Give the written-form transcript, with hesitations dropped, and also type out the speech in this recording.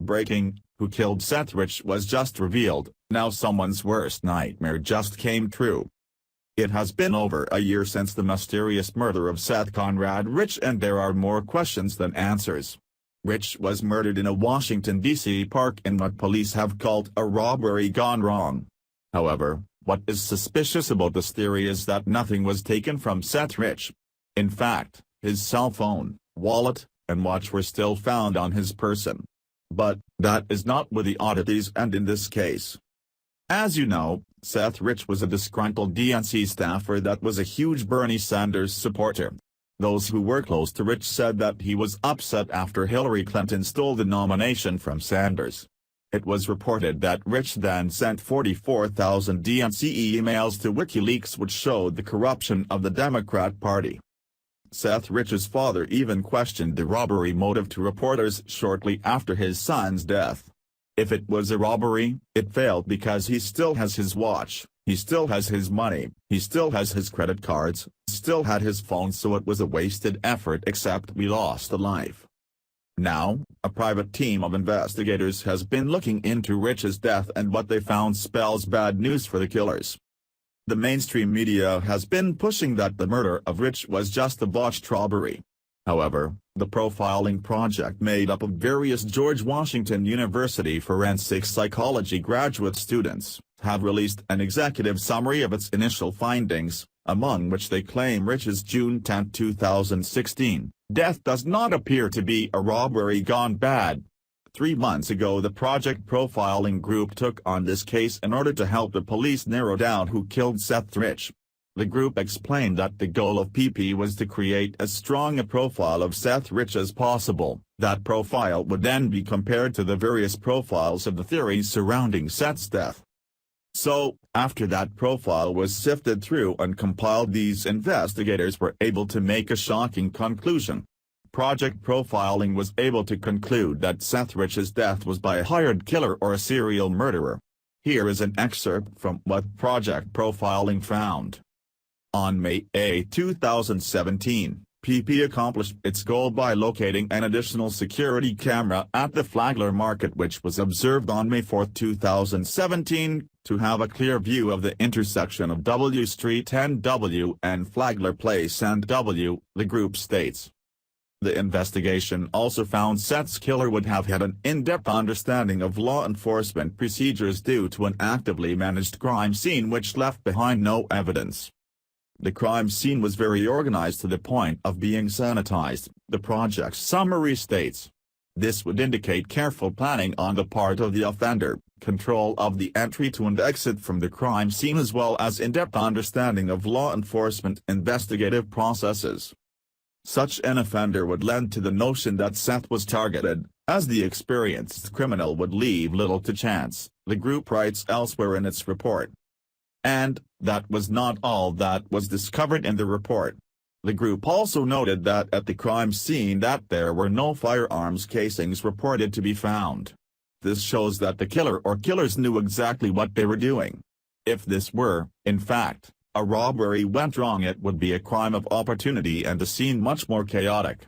breaking, who killed Seth Rich was just revealed, now someone's worst nightmare just came true. It has been over a year since the mysterious murder of Seth Conrad Rich, and there are more questions than answers. Rich was murdered in a Washington, D.C. park in what police have called a robbery gone wrong. However, what is suspicious about this theory is that nothing was taken from Seth Rich. In fact, his cell phone, wallet, and watch were still found on his person. But that is not where the oddities end in this case. As you know, Seth Rich was a disgruntled DNC staffer that was a huge Bernie Sanders supporter. Those who were close to Rich said that he was upset after Hillary Clinton stole the nomination from Sanders. It was reported that Rich then sent 44,000 DNC emails to WikiLeaks which showed the corruption of the Democrat Party. Seth Rich's father even questioned the robbery motive to reporters shortly after his son's death. If it was a robbery, it failed because he still has his watch, he still has his money, he still has his credit cards, still had his phone, so it was a wasted effort, except we lost a life. Now, a private team of investigators has been looking into Rich's death, and what they found spells bad news for the killers. The mainstream media has been pushing that the murder of Rich was just a botched robbery. However, the profiling project made up of various George Washington University forensic psychology graduate students have released an executive summary of its initial findings, among which they claim Rich's June 10, 2016, death does not appear to be a robbery gone bad. 3 months ago, the project profiling group took on this case in order to help the police narrow down who killed Seth Rich. The group explained that the goal of PP was to create as strong a profile of Seth Rich as possible. That profile would then be compared to the various profiles of the theories surrounding Seth's death. So, after that profile was sifted through and compiled, these investigators were able to make a shocking conclusion. Project Profiling was able to conclude that Seth Rich's death was by a hired killer or a serial murderer. Here is an excerpt from what Project Profiling found. On May 8, 2017, PP accomplished its goal by locating an additional security camera at the Flagler Market, which was observed on May 4, 2017, to have a clear view of the intersection of W Street and W and Flagler Place and W, the group states. The investigation also found Seth's killer would have had an in-depth understanding of law enforcement procedures due to an actively managed crime scene which left behind no evidence. The crime scene was very organized to the point of being sanitized, the project's summary states. This would indicate careful planning on the part of the offender, control of the entry to and exit from the crime scene, as well as in-depth understanding of law enforcement investigative processes. Such an offender would lend to the notion that Seth was targeted, as the experienced criminal would leave little to chance, the group writes elsewhere in its report. And that was not all that was discovered in the report. The group also noted that at the crime scene that there were no firearms casings reported to be found. This shows that the killer or killers knew exactly what they were doing. If this were, in fact, a robbery went wrong, it would be a crime of opportunity and the scene much more chaotic.